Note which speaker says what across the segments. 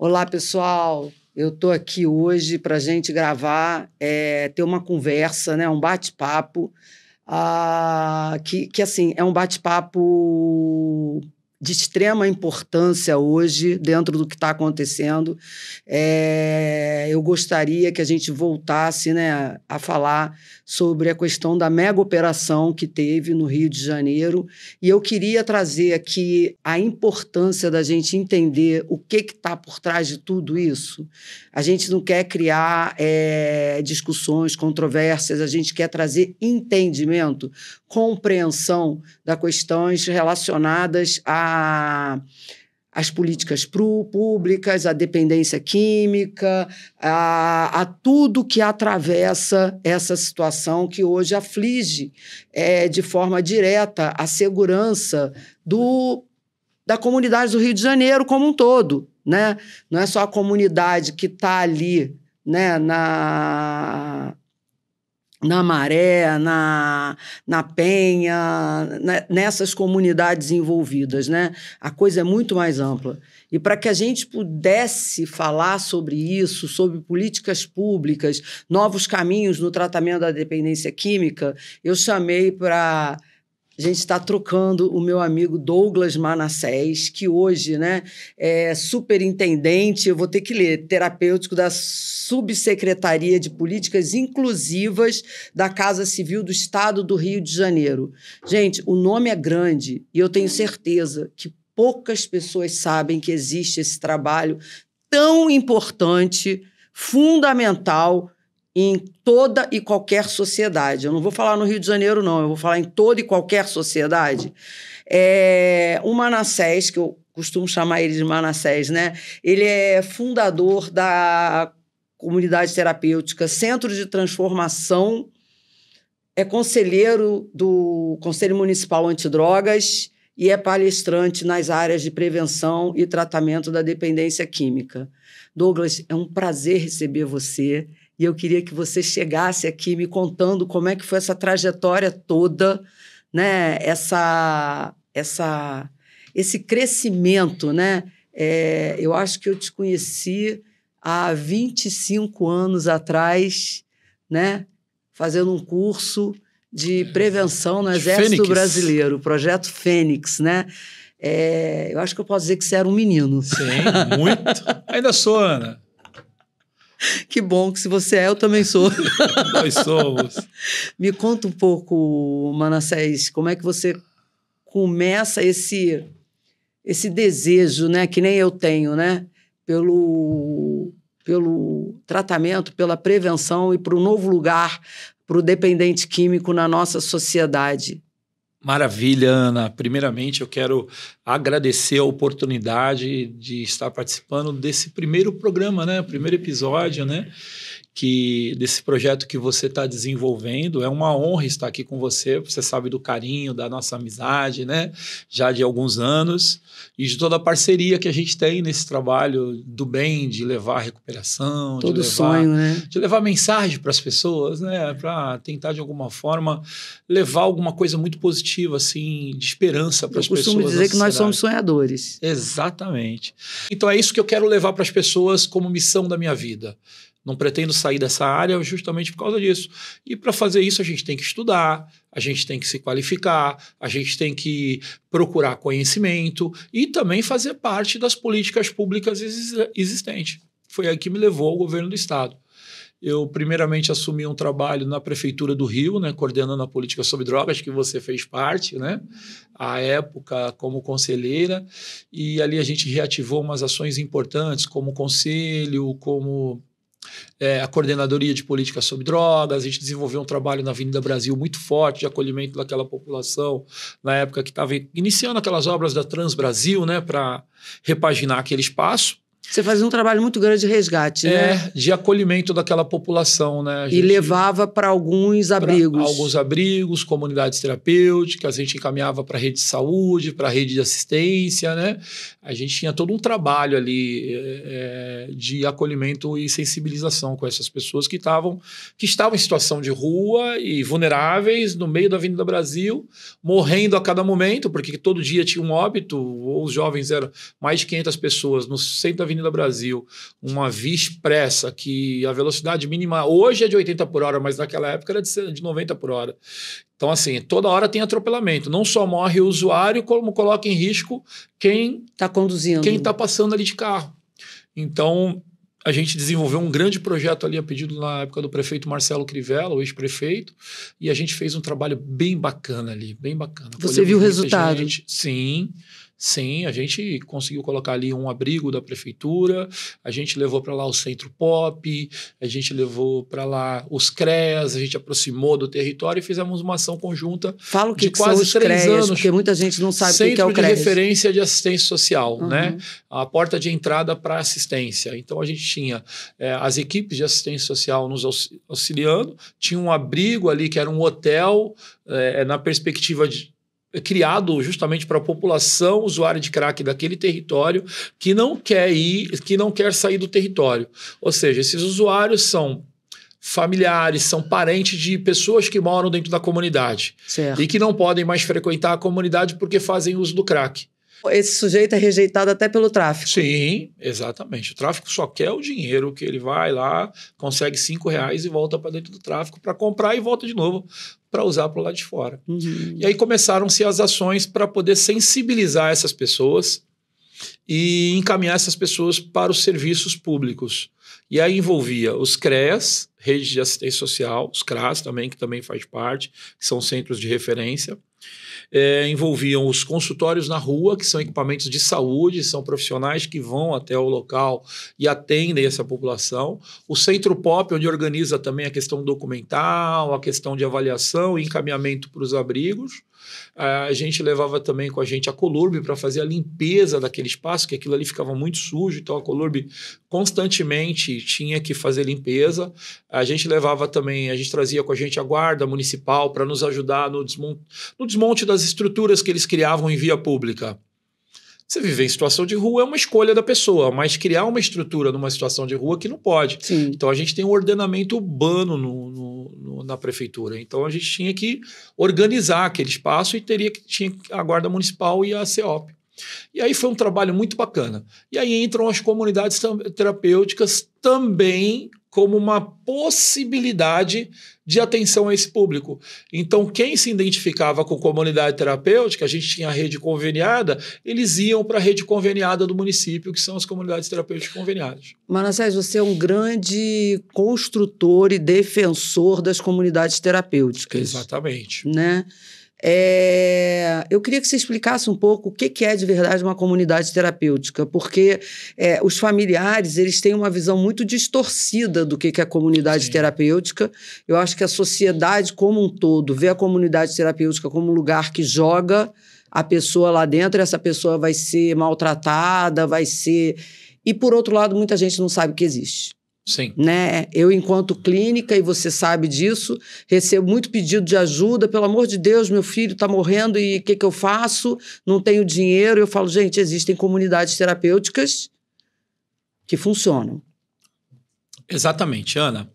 Speaker 1: Olá, pessoal. Eu estou aqui hoje para a gente gravar, ter uma conversa, né, um bate-papo, que assim, é um bate-papo de extrema importância hoje, dentro do que está acontecendo. Eu gostaria que a gente voltasse, né, a falar sobre a questão da mega operação que teve no Rio de Janeiro, e eu queria trazer aqui a importância da gente entender o que está por trás de tudo isso. A gente não quer criar discussões, controvérsias, a gente quer trazer entendimento, compreensão das questões relacionadas às políticas públicas, à dependência química, a tudo que atravessa essa situação que hoje aflige de forma direta a segurança da comunidade do Rio de Janeiro como um todo, né? Não é só a comunidade que está ali, né, na Maré, na Penha, nessas comunidades envolvidas, né? A coisa é muito mais ampla. E para que a gente pudesse falar sobre isso, sobre políticas públicas, novos caminhos no tratamento da dependência química, eu chamei para... A gente está trocando o meu amigo Douglas Manassés, que hoje, né, é superintendente, eu vou ter que ler, terapêutico da Subsecretaria de Políticas Inclusivas da Casa Civil do Estado do Rio de Janeiro. Gente, o nome é grande e eu tenho certeza que poucas pessoas sabem que existe esse trabalho tão importante, fundamental, em toda e qualquer sociedade. Eu não vou falar no Rio de Janeiro, não. Eu vou falar em toda e qualquer sociedade. O Manassés, que eu costumo chamar ele de Manassés, né? Ele é fundador da comunidade terapêutica Centro de Transformação, é conselheiro do Conselho Municipal Antidrogas e é palestrante nas áreas de prevenção e tratamento da dependência química. Douglas, é um prazer receber você. E eu queria que você chegasse aqui me contando como é que foi essa trajetória toda, né? Esse crescimento, né? Eu acho que eu te conheci há 25 anos atrás, né? Fazendo um curso de prevenção no Exército Brasileiro, o Projeto Fênix, né? Eu acho que eu posso dizer que você era um menino.
Speaker 2: Sim, muito. Ainda sou, Ana.
Speaker 1: Que bom que se você eu também sou.
Speaker 2: Nós somos.
Speaker 1: Me conta um pouco, Manassés, como é que você começa esse desejo, né, que nem eu tenho, né, pelo tratamento, pela prevenção e para um novo lugar para o dependente químico na nossa sociedade.
Speaker 2: Maravilha, Ana. Primeiramente, eu quero agradecer a oportunidade de estar participando desse primeiro programa, né? Primeiro episódio, né? Desse projeto que você está desenvolvendo. É uma honra estar aqui com você. Você sabe do carinho, da nossa amizade, né? Já de alguns anos. E de toda a parceria que a gente tem nesse trabalho do bem, de levar a recuperação.
Speaker 1: Todo sonho, né?
Speaker 2: De levar mensagem para as pessoas, né? Para tentar, de alguma forma, levar alguma coisa muito positiva, assim, de esperança para as pessoas.
Speaker 1: Eu costumo dizer que nós somos sonhadores.
Speaker 2: Exatamente. Então é isso que eu quero levar para as pessoas como missão da minha vida. Não pretendo sair dessa área justamente por causa disso. E para fazer isso a gente tem que estudar, a gente tem que se qualificar, a gente tem que procurar conhecimento e também fazer parte das políticas públicas existentes. Foi aí que me levou ao governo do Estado. Eu, primeiramente, assumi um trabalho na Prefeitura do Rio, né, coordenando a política sobre drogas, que você fez parte, né, à época como conselheira, e ali a gente reativou umas ações importantes, como o conselho, como a coordenadoria de política sobre drogas. A gente desenvolveu um trabalho na Avenida Brasil muito forte de acolhimento daquela população, na época que estava iniciando aquelas obras da Transbrasil, né, para repaginar aquele espaço.
Speaker 1: Você fazia um trabalho muito grande de resgate, né?
Speaker 2: De acolhimento daquela população, né?
Speaker 1: E levava para alguns abrigos.
Speaker 2: Alguns abrigos, comunidades terapêuticas, a gente encaminhava para a rede de saúde, para a rede de assistência, né? A gente tinha todo um trabalho ali de acolhimento e sensibilização com essas pessoas que estavam em situação de rua e vulneráveis no meio da Avenida Brasil, morrendo a cada momento, porque todo dia tinha um óbito, ou os jovens eram mais de 500 pessoas no centro da Avenida Avenida Brasil, uma via expressa, que a velocidade mínima hoje é de 80 por hora, mas naquela época era de 90 por hora. Então, assim, toda hora tem atropelamento. Não só morre o usuário, como coloca em risco quem
Speaker 1: está conduzindo,
Speaker 2: quem está passando ali de carro. Então, a gente desenvolveu um grande projeto ali a pedido na época do prefeito Marcelo Crivella, o ex-prefeito, e a gente fez um trabalho bem bacana ali, bem bacana.
Speaker 1: Você viu o resultado?
Speaker 2: Sim, a gente conseguiu colocar ali um abrigo da prefeitura, a gente levou para lá o Centro Pop, a gente levou para lá os CREAS, a gente aproximou do território e fizemos uma ação conjunta.
Speaker 1: Fala o que
Speaker 2: de quase
Speaker 1: são os
Speaker 2: 3
Speaker 1: CREAS,
Speaker 2: anos.
Speaker 1: Porque muita gente não sabe o que é o
Speaker 2: Centro de
Speaker 1: CREAS.
Speaker 2: Referência de Assistência Social, né? A porta de entrada para assistência. Então a gente tinha as equipes de assistência social nos auxiliando, tinha um abrigo ali que era um hotel na perspectiva criado justamente para a população usuária de crack daquele território que não quer sair do território. Ou seja, esses usuários são familiares, são parentes de pessoas que moram dentro da comunidade.
Speaker 1: Certo.
Speaker 2: E que não podem mais frequentar a comunidade porque fazem uso do crack.
Speaker 1: Esse sujeito é rejeitado até pelo tráfico.
Speaker 2: Sim, exatamente. O tráfico só quer o dinheiro, que ele vai lá, consegue R$5 e volta para dentro do tráfico para comprar e volta de novo para usar para o lado de fora. E aí começaram-se as ações para poder sensibilizar essas pessoas e encaminhar essas pessoas para os serviços públicos. E aí envolvia os CREAS, Rede de Assistência Social, os CRAS também, que também faz parte, que são centros de referência. Envolviam os consultórios na rua, que são equipamentos de saúde, são profissionais que vão até o local e atendem essa população. O Centro Pop, onde organiza também a questão documental, a questão de avaliação e encaminhamento para os abrigos. A gente levava também com a gente a Colurb para fazer a limpeza daquele espaço, que aquilo ali ficava muito sujo, então a Colurb constantemente tinha que fazer limpeza. A gente levava também, a gente trazia com a gente a guarda municipal para nos ajudar no desmonte das estruturas que eles criavam em via pública. Você viver em situação de rua é uma escolha da pessoa, mas criar uma estrutura numa situação de rua que não pode.
Speaker 1: Sim.
Speaker 2: Então a gente tem um ordenamento urbano na prefeitura. Então a gente tinha que organizar aquele espaço e tinha a Guarda Municipal e a CEOP. E aí foi um trabalho muito bacana. E aí entram as comunidades terapêuticas também como uma possibilidade de atenção a esse público. Então, quem se identificava com comunidade terapêutica, a gente tinha a rede conveniada, eles iam para a rede conveniada do município, que são as comunidades terapêuticas conveniadas.
Speaker 1: Manassés, você é um grande construtor e defensor das comunidades terapêuticas.
Speaker 2: Exatamente.
Speaker 1: Né? Eu queria que você explicasse um pouco o que é de verdade uma comunidade terapêutica, porque os familiares eles têm uma visão muito distorcida do que é comunidade terapêutica. Eu acho que a sociedade como um todo vê a comunidade terapêutica como um lugar que joga a pessoa lá dentro, e essa pessoa vai ser maltratada, E, por outro lado, muita gente não sabe que existe.
Speaker 2: Sim.
Speaker 1: Né? Eu, enquanto clínica, e você sabe disso, recebo muito pedido de ajuda. Pelo amor de Deus, meu filho está morrendo e o que eu faço? Não tenho dinheiro. Eu falo, gente, existem comunidades terapêuticas que funcionam.
Speaker 2: Exatamente, Ana.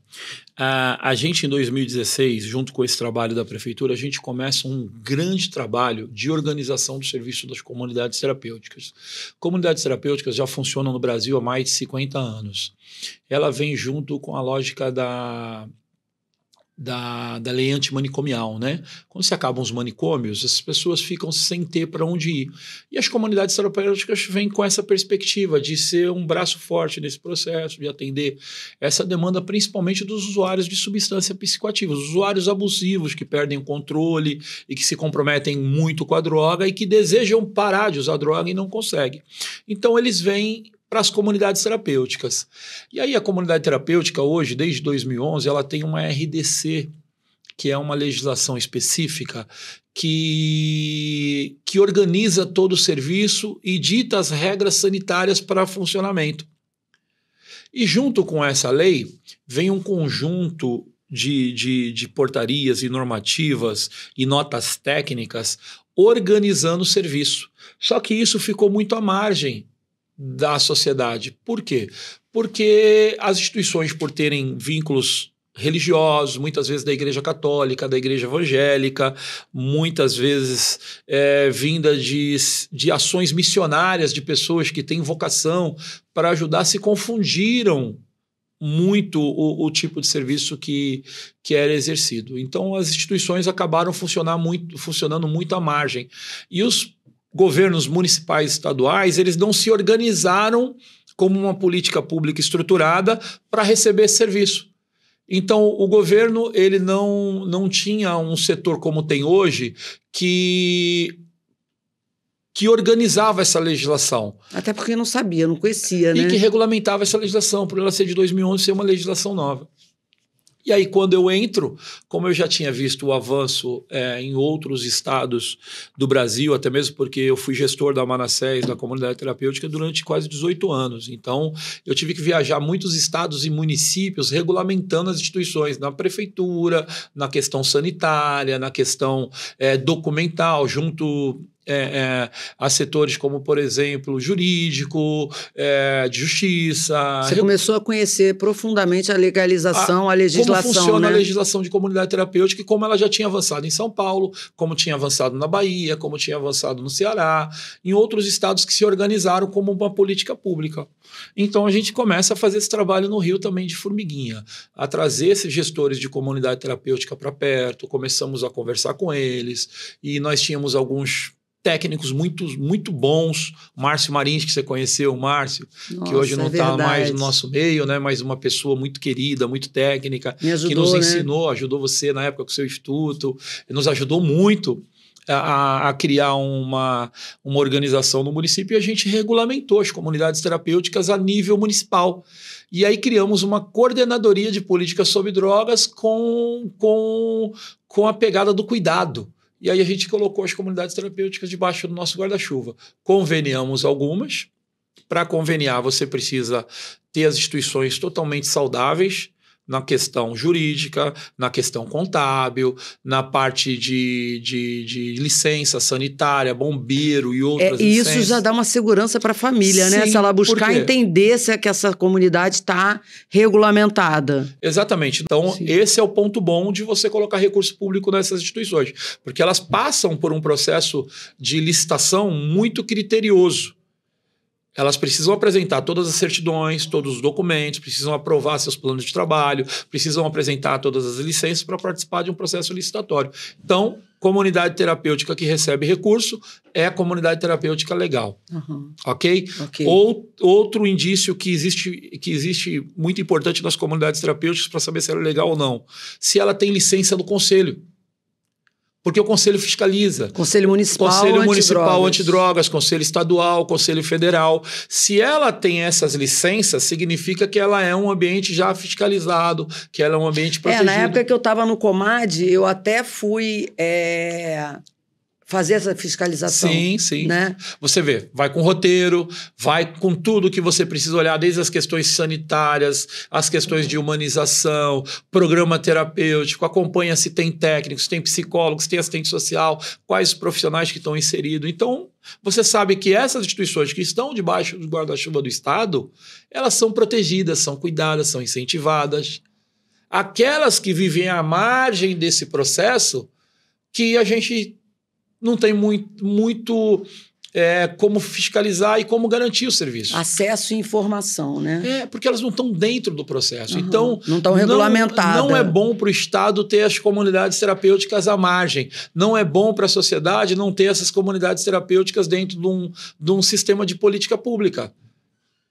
Speaker 2: A gente, em 2016, junto com esse trabalho da prefeitura, a gente começa um grande trabalho de organização do serviço das comunidades terapêuticas. Comunidades terapêuticas já funcionam no Brasil há mais de 50 anos. Ela vem junto com a lógica da lei antimanicomial, né? Quando se acabam os manicômios, as pessoas ficam sem ter para onde ir. E as comunidades terapêuticas vêm com essa perspectiva de ser um braço forte nesse processo, de atender essa demanda principalmente dos usuários de substância psicoativa, os usuários abusivos que perdem o controle e que se comprometem muito com a droga e que desejam parar de usar droga e não conseguem. Então eles vêm para as comunidades terapêuticas. E aí a comunidade terapêutica hoje, desde 2011, ela tem uma RDC, que é uma legislação específica que organiza todo o serviço e dita as regras sanitárias para funcionamento. E junto com essa lei, vem um conjunto de portarias e normativas e notas técnicas organizando o serviço. Só que isso ficou muito à margem da sociedade. Por quê? Porque as instituições, por terem vínculos religiosos, muitas vezes da Igreja Católica, da Igreja Evangélica, muitas vezes vinda de ações missionárias de pessoas que têm vocação para ajudar, se confundiram muito o tipo de serviço que era exercido. Então, as instituições acabaram funcionando muito à margem. E os governos municipais e estaduais, eles não se organizaram como uma política pública estruturada para receber esse serviço. Então, o governo ele não tinha um setor como tem hoje que organizava essa legislação.
Speaker 1: Até porque não sabia, não conhecia, né?
Speaker 2: E que regulamentava essa legislação, por ela ser de 2011 ser uma legislação nova. E aí, quando eu entro, como eu já tinha visto o avanço em outros estados do Brasil, até mesmo porque eu fui gestor da Manassés, da comunidade terapêutica, durante quase 18 anos. Então, eu tive que viajar muitos estados e municípios regulamentando as instituições, na prefeitura, na questão sanitária, na questão documental, junto a setores como, por exemplo, jurídico, de justiça.
Speaker 1: Você começou a conhecer profundamente a legalização, a legislação,
Speaker 2: como funciona,
Speaker 1: né?
Speaker 2: A legislação de comunidade terapêutica e como ela já tinha avançado em São Paulo, como tinha avançado na Bahia, como tinha avançado no Ceará, em outros estados que se organizaram como uma política pública. Então a gente começa a fazer esse trabalho no Rio também de formiguinha, a trazer esses gestores de comunidade terapêutica para perto, começamos a conversar com eles e nós tínhamos alguns técnicos muito bons, Márcio Marins, que você conheceu, o Márcio, que hoje não está mais no nosso meio, né? Mas uma pessoa muito querida, muito técnica,
Speaker 1: ajudou,
Speaker 2: que nos
Speaker 1: né?
Speaker 2: ensinou, ajudou você na época com o seu instituto, nos ajudou muito a criar uma organização no município e a gente regulamentou as comunidades terapêuticas a nível municipal. E aí criamos uma coordenadoria de políticas sobre drogas com a pegada do cuidado. E aí a gente colocou as comunidades terapêuticas debaixo do nosso guarda-chuva. Conveniamos algumas. Para conveniar, você precisa ter as instituições totalmente saudáveis na questão jurídica, na questão contábil, na parte de licença sanitária, bombeiro e outras licenças.
Speaker 1: Isso já dá uma segurança para a família, né?
Speaker 2: Sim,
Speaker 1: se ela buscar entender se que essa comunidade está regulamentada.
Speaker 2: Exatamente. Então, sim, esse é o ponto bom de você colocar recurso público nessas instituições, porque elas passam por um processo de licitação muito criterioso. Elas precisam apresentar todas as certidões, todos os documentos, precisam aprovar seus planos de trabalho, precisam apresentar todas as licenças para participar de um processo licitatório. Então, comunidade terapêutica que recebe recurso é a comunidade terapêutica legal.
Speaker 1: Uhum.
Speaker 2: Ok? Outro indício que existe muito importante nas comunidades terapêuticas para saber se ela é legal ou não. Se ela tem licença do conselho. Porque o Conselho fiscaliza.
Speaker 1: Conselho Municipal
Speaker 2: Antidrogas, Conselho Estadual, Conselho Federal. Se ela tem essas licenças, significa que ela é um ambiente já fiscalizado, que ela é um ambiente protegido.
Speaker 1: Na época que eu estava no Comad, eu até fui fazer essa fiscalização.
Speaker 2: Sim.
Speaker 1: Né?
Speaker 2: Você vê, vai com roteiro, vai com tudo que você precisa olhar, desde as questões sanitárias, as questões de humanização, programa terapêutico, acompanha se tem técnicos, se tem psicólogos, se tem assistente social, quais os profissionais que estão inseridos. Então, você sabe que essas instituições que estão debaixo do guarda-chuva do Estado, elas são protegidas, são cuidadas, são incentivadas. Aquelas que vivem à margem desse processo, que a gente não tem muito como fiscalizar e como garantir o serviço.
Speaker 1: Acesso e informação, né?
Speaker 2: Porque elas não estão dentro do processo.
Speaker 1: Uhum.
Speaker 2: Então,
Speaker 1: não estão regulamentadas.
Speaker 2: Não é bom para o Estado ter as comunidades terapêuticas à margem. Não é bom para a sociedade não ter essas comunidades terapêuticas dentro de um sistema de política pública.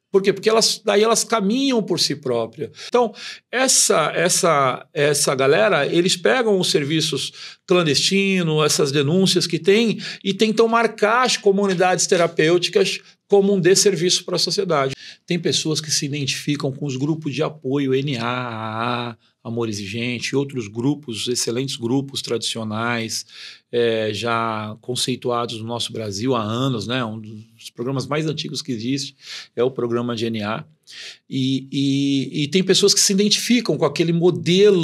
Speaker 2: Por quê? Porque daí elas caminham por si próprias. Então, essa galera, eles pegam os serviços clandestinos, essas denúncias que tem, e tentam marcar as comunidades terapêuticas como um desserviço para a sociedade. Tem pessoas que se identificam com os grupos de apoio NA, AA, Amor Exigente, outros grupos, excelentes grupos tradicionais, já conceituados no nosso Brasil há anos, né? Um dos programas mais antigos que existe é o programa de NA. E tem pessoas que se identificam com aquele modelo.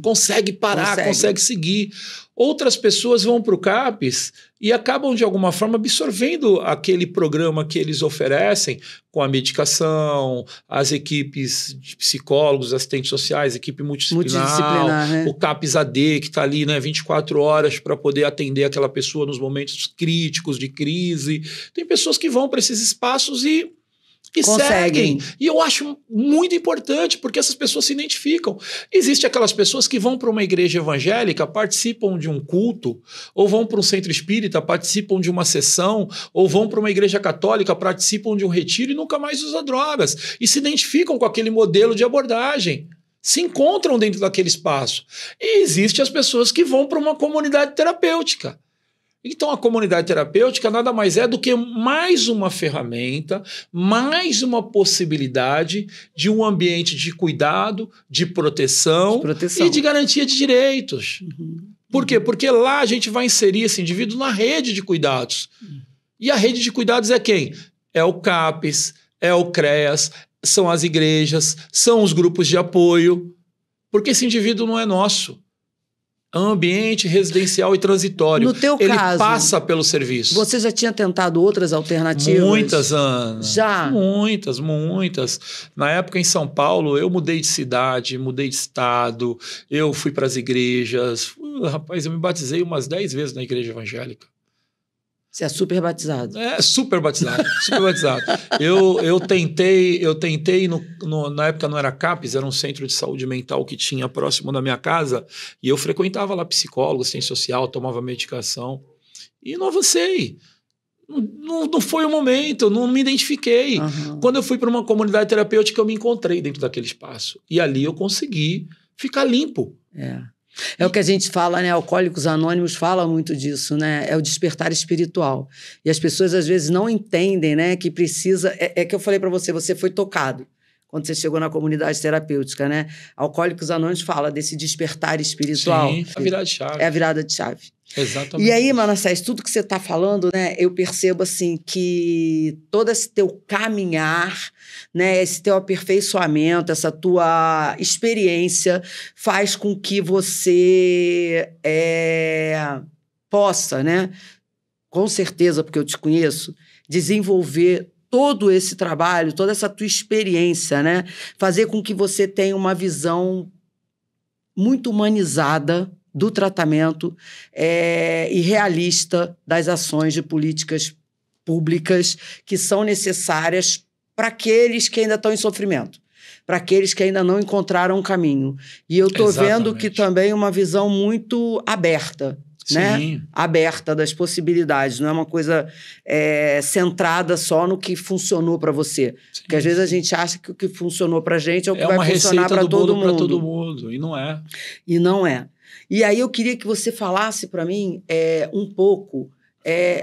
Speaker 2: Consegue parar, consegue seguir. Outras pessoas vão para o CAPES e acabam, de alguma forma, absorvendo aquele programa que eles oferecem com a medicação, as equipes de psicólogos, assistentes sociais, equipe multidisciplinar, né? O CAPES AD, que está ali, né, 24 horas para poder atender aquela pessoa nos momentos críticos de crise. Tem pessoas que vão para esses espaços e seguem. E eu acho muito importante, porque essas pessoas se identificam. Existem aquelas pessoas que vão para uma igreja evangélica, participam de um culto, ou vão para um centro espírita, participam de uma sessão, ou vão para uma igreja católica, participam de um retiro e nunca mais usam drogas. E se identificam com aquele modelo de abordagem. Se encontram dentro daquele espaço. E existem as pessoas que vão para uma comunidade terapêutica. Então, a comunidade terapêutica nada mais é do que mais uma ferramenta, mais uma possibilidade de um ambiente de cuidado, de proteção. E de garantia de direitos. Por quê? Porque lá a gente vai inserir esse indivíduo na rede de cuidados. E a rede de cuidados é quem? É o CAPES, é o CREAS, são as igrejas, são os grupos de apoio, porque esse indivíduo não é nosso. É um ambiente residencial e transitório.
Speaker 1: No teu
Speaker 2: Ele
Speaker 1: caso,
Speaker 2: passa pelo serviço.
Speaker 1: Você já tinha tentado outras alternativas?
Speaker 2: Muitas, Ana.
Speaker 1: Já?
Speaker 2: Muitas. Na época em São Paulo, eu mudei de cidade, mudei de estado, eu fui para as igrejas. Rapaz, eu me batizei umas 10 vezes na igreja evangélica.
Speaker 1: Você é super batizado.
Speaker 2: Super batizado. Eu tentei na época não era CAPES, era um centro de saúde mental que tinha próximo da minha casa, e eu frequentava lá psicólogo, assistente social, tomava medicação, e não avancei. Não foi o momento, não me identifiquei. Quando eu fui para uma comunidade terapêutica, eu me encontrei dentro daquele espaço. E ali eu consegui ficar limpo.
Speaker 1: É o que a gente fala, né? Alcoólicos Anônimos fala muito disso, né? É o despertar espiritual. E as pessoas, às vezes, não entendem, né? Que precisa... É que eu falei para você, você foi tocado quando você chegou na comunidade terapêutica, né? Alcoólicos Anônimos fala desse despertar espiritual.
Speaker 2: Sim, a virada de chave.
Speaker 1: É a virada de chave.
Speaker 2: Exatamente.
Speaker 1: E aí, Manassés, tudo que você está falando, né, eu percebo assim que todo esse teu caminhar, né, esse teu aperfeiçoamento, essa tua experiência faz com que você possa, né, com certeza, porque eu te conheço, desenvolver todo esse trabalho, toda essa tua experiência, né, fazer com que você tenha uma visão muito humanizada do tratamento e realista das ações de políticas públicas que são necessárias para aqueles que ainda estão em sofrimento, para aqueles que ainda não encontraram um caminho. E eu estou vendo que também uma visão muito aberta, né? Aberta das possibilidades, não é uma coisa centrada só no que funcionou para você. Porque às vezes a gente acha que o que funcionou para a gente é o que vai funcionar para todo mundo.
Speaker 2: Para todo mundo, e não é.
Speaker 1: E não é. E aí eu queria que você falasse para mim um pouco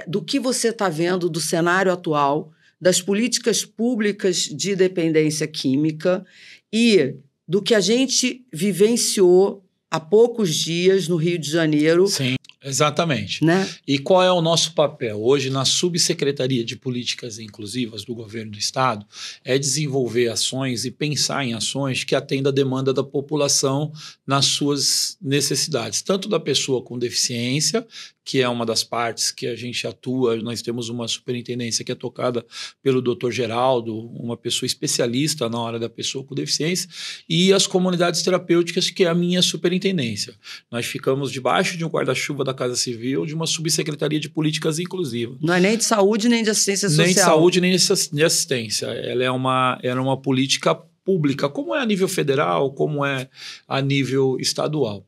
Speaker 1: do que você está vendo do cenário atual, das políticas públicas de dependência química e do que a gente vivenciou há poucos dias no Rio de Janeiro.
Speaker 2: Sim, exatamente.
Speaker 1: Né?
Speaker 2: E qual é o nosso papel? Hoje, na Subsecretaria de Políticas Inclusivas do Governo do Estado, é desenvolver ações e pensar em ações que atendam a demanda da população nas suas necessidades, tanto da pessoa com deficiência, que é uma das partes que a gente atua. Nós temos uma superintendência que é tocada pelo Dr. Geraldo, uma pessoa especialista na hora da pessoa com deficiência, e as comunidades terapêuticas, que é a minha superintendência. Nós ficamos debaixo de um guarda-chuva da Casa Civil, de uma subsecretaria de políticas inclusivas.
Speaker 1: Não é nem de saúde, nem de assistência social.
Speaker 2: Nem de saúde, nem de assistência. Ela é uma política pública, como é a nível federal, como é a nível estadual.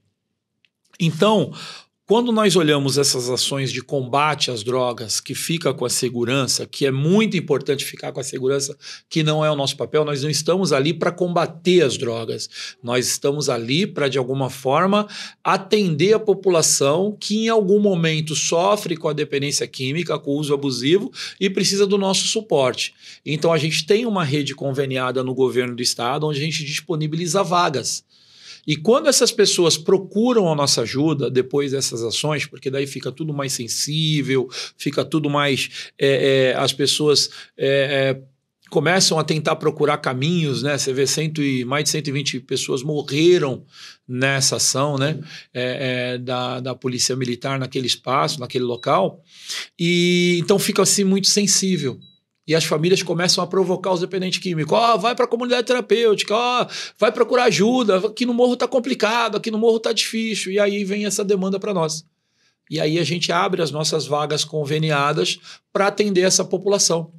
Speaker 2: Então, quando nós olhamos essas ações de combate às drogas, que fica com a segurança, que é muito importante ficar com a segurança, que não é o nosso papel, nós não estamos ali para combater as drogas, nós estamos ali para, de alguma forma, atender a população que em algum momento sofre com a dependência química, com o uso abusivo e precisa do nosso suporte. Então a gente tem uma rede conveniada no governo do estado, onde a gente disponibiliza vagas. E quando essas pessoas procuram a nossa ajuda depois dessas ações, porque daí fica tudo mais sensível, fica tudo mais... as pessoas começam a tentar procurar caminhos, né? Você vê mais de 120 pessoas morreram nessa ação, né? Da polícia militar naquele espaço, naquele local. E então fica assim muito sensível. E as famílias começam a provocar os dependentes químicos. Vai para a comunidade terapêutica, vai procurar ajuda, aqui no morro está complicado, aqui no morro está difícil. E aí vem essa demanda para nós. E aí a gente abre as nossas vagas conveniadas para atender essa população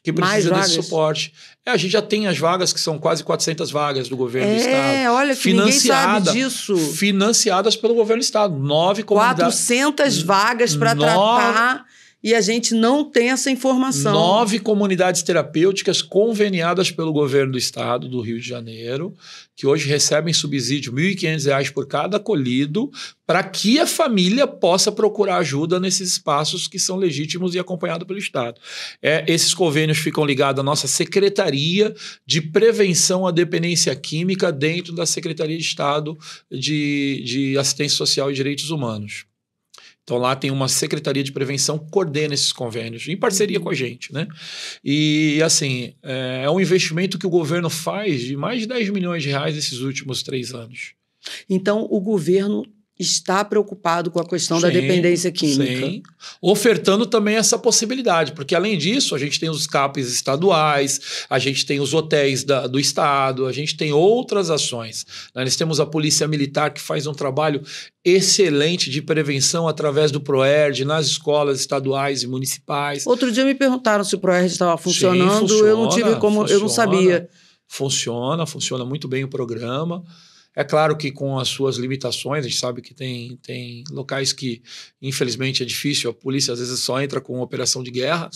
Speaker 2: que precisa desse suporte. A gente já tem as vagas, que são quase 400 vagas do governo do Estado.
Speaker 1: Olha que ninguém sabe disso.
Speaker 2: Financiadas pelo governo do Estado. 9 comunidades.
Speaker 1: 400 vagas para tratar... E a gente não tem essa informação.
Speaker 2: 9 comunidades terapêuticas conveniadas pelo governo do Estado do Rio de Janeiro, que hoje recebem subsídio R$ 1.500 por cada acolhido, para que a família possa procurar ajuda nesses espaços que são legítimos e acompanhados pelo Estado. Esses convênios ficam ligados à nossa Secretaria de Prevenção à Dependência Química dentro da Secretaria de Estado de Assistência Social e Direitos Humanos. Então, lá tem uma secretaria de prevenção que coordena esses convênios, em parceria com a gente, né? E, assim, é um investimento que o governo faz de mais de 10 milhões de reais nesses últimos 3 anos.
Speaker 1: Então, o governo está preocupado com a questão da dependência química.
Speaker 2: Sim, ofertando também essa possibilidade, porque além disso, a gente tem os CAPs estaduais, a gente tem os hotéis do Estado, a gente tem outras ações. Nós temos a Polícia Militar, que faz um trabalho excelente de prevenção através do PROERD nas escolas estaduais e municipais.
Speaker 1: Outro dia me perguntaram se o PROERD estava funcionando. Sim, eu não tive como, eu não sabia.
Speaker 2: Funciona muito bem o programa. É claro que com as suas limitações, a gente sabe que tem locais que, infelizmente, é difícil. A polícia, às vezes, só entra com operação de guerra,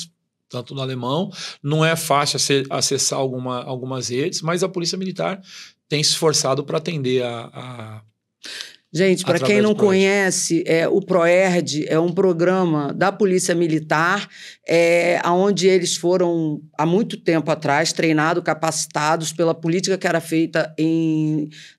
Speaker 2: tanto no alemão. Não é fácil acessar algumas redes, mas a Polícia Militar tem se esforçado para atender
Speaker 1: Gente, para quem não conhece, o PROERD é um programa da Polícia Militar, onde eles foram, há muito tempo atrás, treinados, capacitados pela política que era feita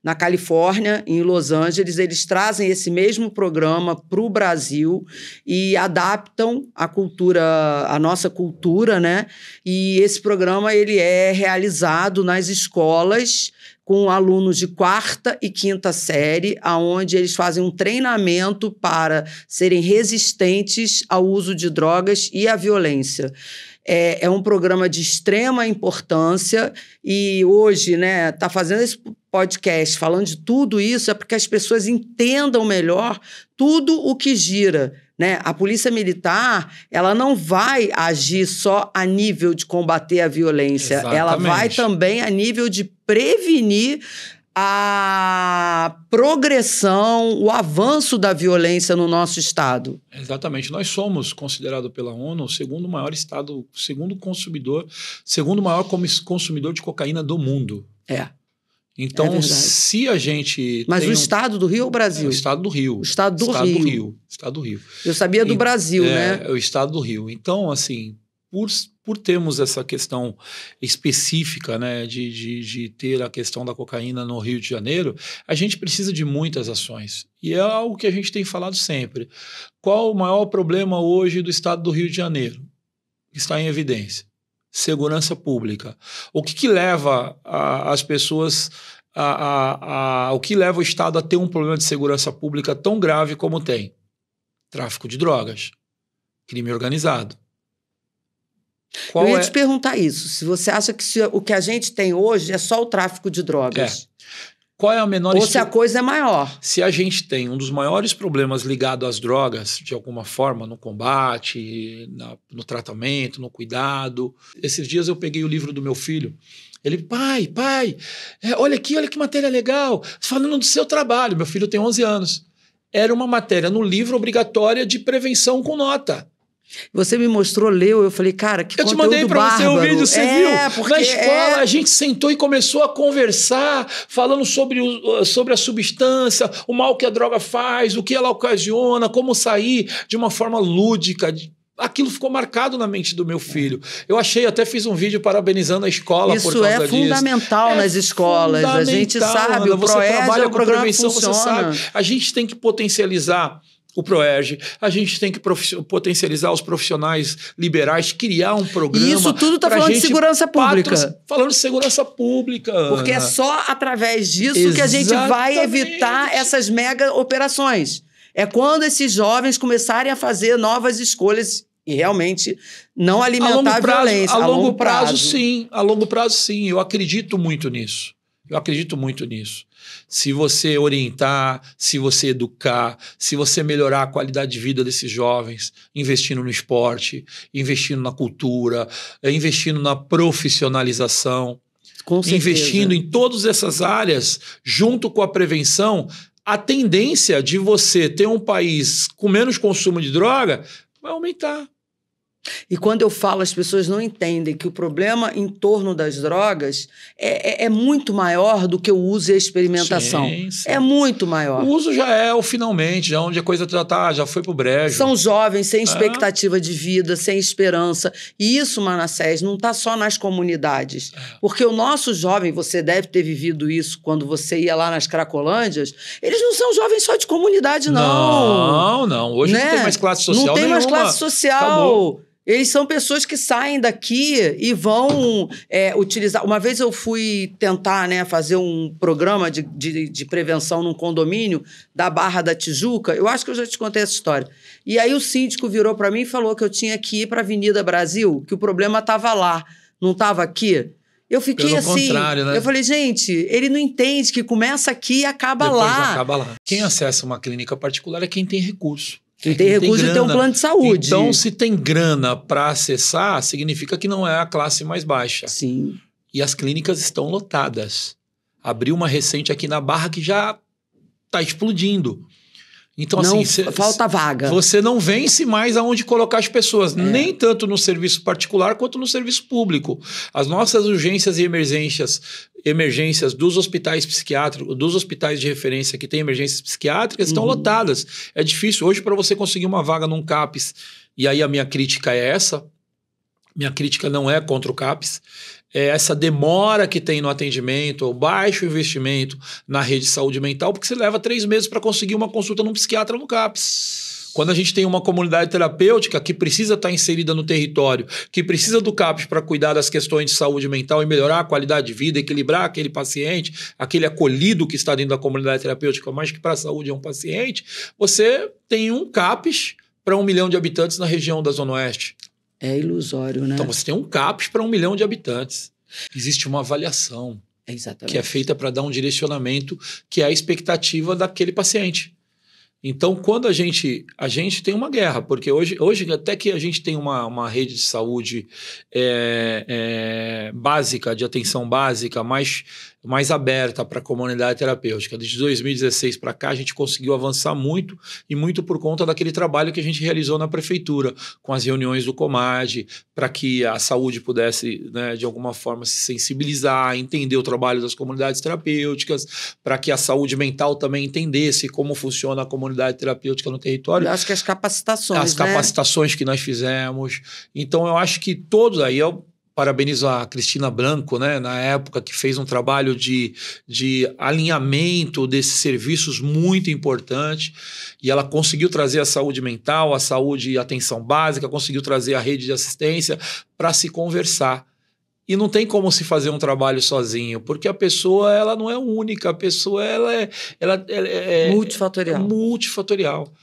Speaker 1: na Califórnia, em Los Angeles. Eles trazem esse mesmo programa para o Brasil e adaptam a nossa cultura, né? E esse programa ele é realizado nas escolas com alunos de 4ª e 5ª série, onde eles fazem um treinamento para serem resistentes ao uso de drogas e à violência. É um programa de extrema importância e hoje, né, tá fazendo esse podcast falando de tudo isso porque as pessoas entendam melhor tudo o que gira, né? A Polícia Militar, ela não vai agir só a nível de combater a violência. Exatamente. Ela vai também a nível de prevenir a progressão, o avanço da violência no nosso estado.
Speaker 2: Exatamente. Nós somos considerados pela ONU o segundo maior estado, segundo maior consumidor de cocaína do mundo. Então, se a gente...
Speaker 1: Mas o estado do Rio ou o Brasil?
Speaker 2: O estado do Rio.
Speaker 1: O estado do Rio.
Speaker 2: Estado do Rio.
Speaker 1: Eu sabia do Brasil, né?
Speaker 2: É o estado do Rio. Então, assim, por termos essa questão específica, né, de ter a questão da cocaína no Rio de Janeiro, a gente precisa de muitas ações. E é algo que a gente tem falado sempre. Qual o maior problema hoje do estado do Rio de Janeiro? Está em evidência. Segurança pública. O que leva as pessoas o que leva o Estado a ter um problema de segurança pública tão grave como tem? Tráfico de drogas, crime organizado.
Speaker 1: Eu ia te perguntar isso, se você acha que o que a gente tem hoje é só o tráfico de drogas.
Speaker 2: Qual é a menor...
Speaker 1: Ou se a coisa é maior.
Speaker 2: Se a gente tem um dos maiores problemas ligados às drogas, de alguma forma, no combate, no tratamento, no cuidado. Esses dias eu peguei o livro do meu filho. Ele, pai, olha aqui, olha que matéria legal. Falando do seu trabalho. Meu filho tem 11 anos. Era uma matéria no livro obrigatória de prevenção com nota.
Speaker 1: Você me mostrou, leu, eu falei, cara, que conteúdo bárbaro. Eu te mandei para você o vídeo,
Speaker 2: você viu? Porque na escola a gente sentou e começou a conversar, falando sobre a substância, o mal que a droga faz, o que ela ocasiona, como sair de uma forma lúdica. Aquilo ficou marcado na mente do meu filho. Eu até fiz um vídeo parabenizando a escola por causa disso.
Speaker 1: Isso é fundamental nas escolas. A gente sabe, o PROERD é o programa que funciona.
Speaker 2: Você sabe. A gente tem que potencializar o Proerge, a gente tem que potencializar os profissionais liberais, criar um programa.
Speaker 1: E isso tudo está falando de segurança pública.
Speaker 2: Falando de segurança pública.
Speaker 1: Porque é só através disso que a gente vai evitar essas mega operações. É quando esses jovens começarem a fazer novas escolhas e realmente não alimentar a violência.
Speaker 2: A longo prazo, sim. A longo prazo, sim. Eu acredito muito nisso. Se você orientar, se você educar, se você melhorar a qualidade de vida desses jovens, investindo no esporte, investindo na cultura, investindo na profissionalização, investindo em todas essas áreas, junto com a prevenção, a tendência de você ter um país com menos consumo de droga vai aumentar.
Speaker 1: E quando eu falo, as pessoas não entendem que o problema em torno das drogas é muito maior do que o uso e a experimentação. Sim. É muito maior.
Speaker 2: O uso já é o finalmente, já onde a coisa já foi pro brejo.
Speaker 1: São jovens sem expectativa de vida, sem esperança. E isso, Manassés, não está só nas comunidades. Porque o nosso jovem, você deve ter vivido isso quando você ia lá nas Cracolândias, eles não são jovens só de comunidade, não.
Speaker 2: Não. Hoje não tem mais classe social nenhuma.
Speaker 1: Não tem mais classe social.
Speaker 2: Acabou.
Speaker 1: Eles são pessoas que saem daqui e vão utilizar... Uma vez eu fui tentar, né, fazer um programa de prevenção num condomínio da Barra da Tijuca. Eu acho que eu já te contei essa história. E aí o síndico virou para mim e falou que eu tinha que ir para a Avenida Brasil, que o problema estava lá, não estava aqui. Eu fiquei
Speaker 2: Pelo
Speaker 1: assim...
Speaker 2: contrário, né?
Speaker 1: Eu falei, gente, ele não entende que começa aqui e acaba
Speaker 2: Depois
Speaker 1: lá.
Speaker 2: Acaba lá. Quem acessa uma clínica particular é quem tem recurso.
Speaker 1: Quem tem recurso e tem um plano de saúde.
Speaker 2: Então, se tem grana para acessar, significa que não é a classe mais baixa.
Speaker 1: Sim.
Speaker 2: E as clínicas estão lotadas. Abriu uma recente aqui na Barra que já está explodindo. Então,
Speaker 1: não,
Speaker 2: assim...
Speaker 1: falta vaga.
Speaker 2: Você não vence mais aonde colocar as pessoas. Nem tanto no serviço particular quanto no serviço público. As nossas urgências e emergências dos hospitais psiquiátricos, dos hospitais de referência que têm emergências psiquiátricas, estão lotadas. É difícil. Hoje, para você conseguir uma vaga num CAPS, e aí a minha crítica é essa, minha crítica não é contra o CAPS, é essa demora que tem no atendimento, o baixo investimento na rede de saúde mental, porque você leva 3 meses para conseguir uma consulta num psiquiatra no CAPS. Quando a gente tem uma comunidade terapêutica que precisa estar inserida no território, que precisa do CAPS para cuidar das questões de saúde mental e melhorar a qualidade de vida, equilibrar aquele paciente, aquele acolhido que está dentro da comunidade terapêutica, mas que para a saúde é um paciente, você tem um CAPS para 1 milhão de habitantes na região da Zona Oeste.
Speaker 1: É ilusório, né?
Speaker 2: Então você tem um CAPS para 1 milhão de habitantes. Existe uma avaliação que é feita para dar um direcionamento que é a expectativa daquele paciente. Então, quando a gente tem uma guerra, porque hoje até que a gente tem uma rede de saúde básica, de atenção básica, mais aberta para a comunidade terapêutica. Desde 2016 para cá, a gente conseguiu avançar muito, e muito por conta daquele trabalho que a gente realizou na prefeitura, com as reuniões do COMAD, para que a saúde pudesse, né, de alguma forma, se sensibilizar, entender o trabalho das comunidades terapêuticas, para que a saúde mental também entendesse como funciona a comunidade terapêutica no território.
Speaker 1: Eu acho que as capacitações,
Speaker 2: As capacitações que nós fizemos. Então, eu acho que todos aí... Parabenizo a Cristina Branco, né, na época, que fez um trabalho de alinhamento desses serviços muito importante, e ela conseguiu trazer a saúde mental, a saúde e atenção básica, conseguiu trazer a rede de assistência para se conversar. E não tem como se fazer um trabalho sozinho, porque a pessoa ela não é única, a pessoa ela é
Speaker 1: multifatorial.
Speaker 2: Multifatorial.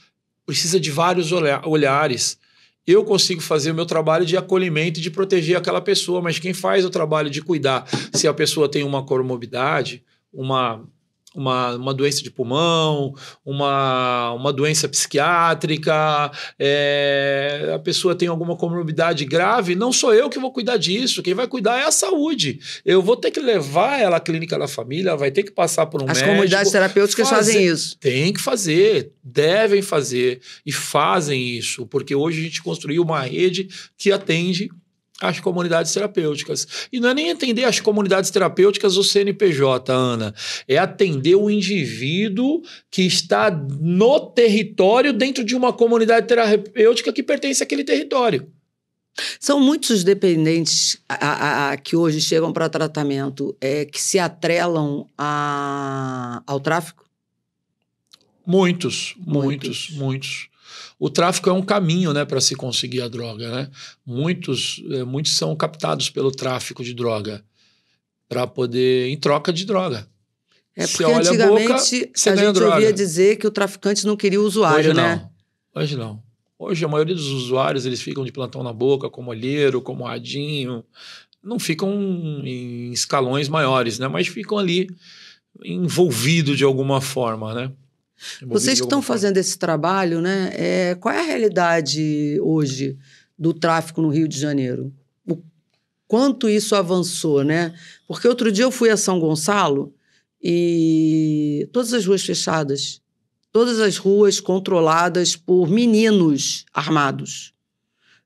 Speaker 2: Precisa de vários olhares. Eu consigo fazer o meu trabalho de acolhimento e de proteger aquela pessoa, mas quem faz o trabalho de cuidar, se a pessoa tem uma comorbidade, uma doença de pulmão, uma doença psiquiátrica, a pessoa tem alguma comorbidade grave, não sou eu que vou cuidar disso, quem vai cuidar é a saúde. Eu vou ter que levar ela à clínica da família, ela vai ter que passar por um médico.
Speaker 1: As comunidades terapêuticas fazem isso.
Speaker 2: Tem que fazer, devem fazer e fazem isso, porque hoje a gente construiu uma rede que atende as comunidades terapêuticas. E não é nem atender as comunidades terapêuticas do CNPJ, Ana. É atender o indivíduo que está no território dentro de uma comunidade terapêutica que pertence àquele território.
Speaker 1: São muitos os dependentes que hoje chegam para tratamento que se atrelam ao tráfico?
Speaker 2: Muitos. O tráfico é um caminho, né, para se conseguir a droga, né? Muitos são captados pelo tráfico de droga para poder, em troca de droga.
Speaker 1: Porque antigamente a gente ouvia dizer que o traficante não queria o usuário, né?
Speaker 2: Hoje não. Hoje a maioria dos usuários, eles ficam de plantão na boca, como olheiro, como radinho. Não ficam em escalões maiores, né? Mas ficam ali envolvidos de alguma forma, né?
Speaker 1: Vocês que estão fazendo esse trabalho, né? Qual é a realidade hoje do tráfico no Rio de Janeiro? O quanto isso avançou, né? Porque outro dia eu fui a São Gonçalo e todas as ruas fechadas, todas as ruas controladas por meninos armados,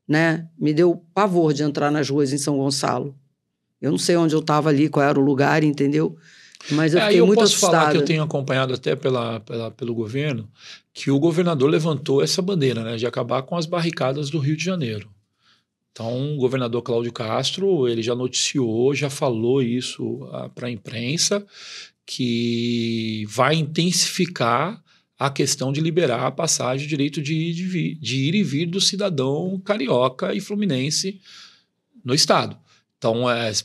Speaker 1: né? Me deu pavor de entrar nas ruas em São Gonçalo. Eu não sei onde eu estava ali, qual era o lugar, entendeu? Mas eu fiquei muito assustada. Eu posso falar que
Speaker 2: eu tenho acompanhado até pelo governo, que o governador levantou essa bandeira, né, de acabar com as barricadas do Rio de Janeiro. Então, o governador Cláudio Castro, ele já noticiou, já falou isso para a imprensa, que vai intensificar a questão de liberar a passagem, o direito de ir e vir do cidadão carioca e fluminense no estado. Então, você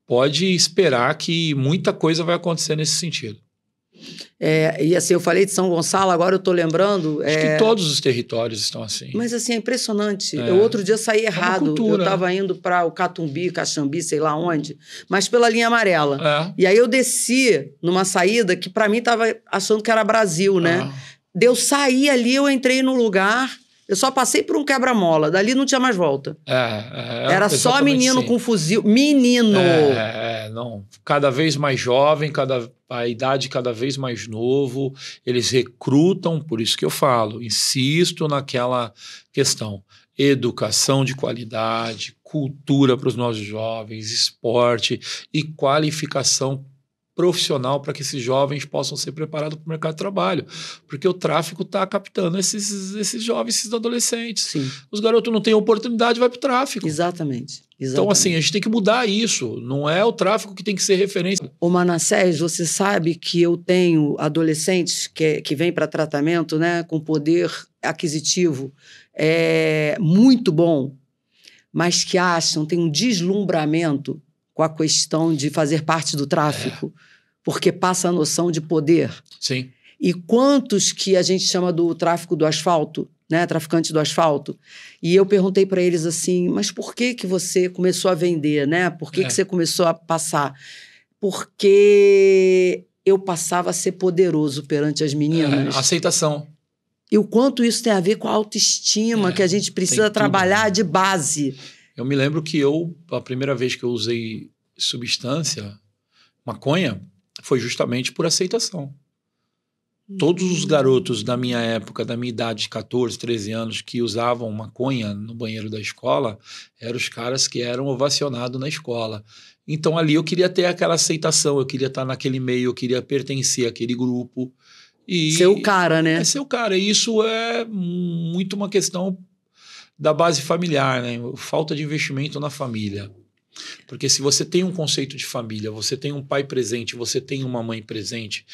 Speaker 2: pode esperar que muita coisa vai acontecer nesse sentido.
Speaker 1: E assim, eu falei de São Gonçalo, agora eu estou lembrando...
Speaker 2: Acho que todos os territórios estão assim.
Speaker 1: Mas assim, é impressionante. Eu outro dia saí errado. Eu estava indo para o Catumbi, Caxambi, sei lá onde, mas pela linha amarela. E aí eu desci numa saída que para mim estava achando que era Brasil, né? De eu sair ali, eu entrei no lugar... Eu só passei por um quebra-mola. Dali não tinha mais volta. Era só menino com fuzil. Menino!
Speaker 2: Não. Cada vez mais jovem, a idade cada vez mais novo. Eles recrutam, por isso que eu falo, insisto naquela questão. Educação de qualidade, cultura para os nossos jovens, esporte e qualificação profissional para que esses jovens possam ser preparados para o mercado de trabalho. Porque o tráfico está captando esses jovens, esses adolescentes.
Speaker 1: Sim.
Speaker 2: Os garotos não têm oportunidade, vai para o tráfico.
Speaker 1: Exatamente.
Speaker 2: Então, assim, a gente tem que mudar isso. Não é o tráfico que tem que ser referência.
Speaker 1: Ô, Manassés, você sabe que eu tenho adolescentes que vêm para tratamento, né, com poder aquisitivo muito bom, mas que acham, tem um deslumbramento com a questão de fazer parte do tráfico, porque passa a noção de poder.
Speaker 2: Sim.
Speaker 1: E quantos que a gente chama do tráfico do asfalto, né, traficante do asfalto, e eu perguntei para eles assim, mas por que você começou a vender, né? Por que você começou a passar? Porque eu passava a ser poderoso perante as meninas.
Speaker 2: Aceitação.
Speaker 1: E o quanto isso tem a ver com a autoestima que a gente precisa trabalhar de base.
Speaker 2: Eu me lembro que a primeira vez que eu usei substância, maconha, foi justamente por aceitação. Todos os garotos da minha época, da minha idade de 14, 13 anos, que usavam maconha no banheiro da escola, eram os caras que eram ovacionados na escola. Então ali eu queria ter aquela aceitação, eu queria estar naquele meio, eu queria pertencer àquele grupo.
Speaker 1: Ser o cara, né?
Speaker 2: Ser o cara. E isso é muito uma questão da base familiar, né? Falta de investimento na família. Porque se você tem um conceito de família, você tem um pai presente, você tem uma mãe presente,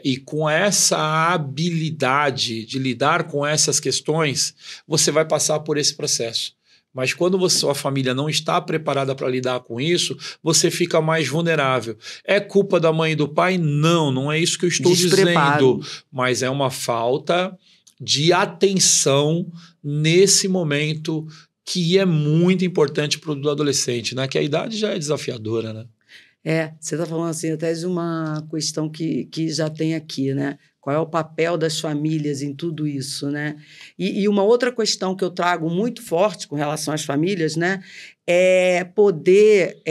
Speaker 2: e com essa habilidade de lidar com essas questões, você vai passar por esse processo. Mas quando sua família não está preparada para lidar com isso, você fica mais vulnerável. É culpa da mãe e do pai? Não, não é isso que eu estou dizendo. Mas é uma falta de atenção nesse momento que é muito importante para o adolescente, né? Que a idade já é desafiadora, né?
Speaker 1: Você está falando assim até de uma questão que já tem aqui, né? Qual é o papel das famílias em tudo isso, né? E uma outra questão que eu trago muito forte com relação às famílias, né? É poder...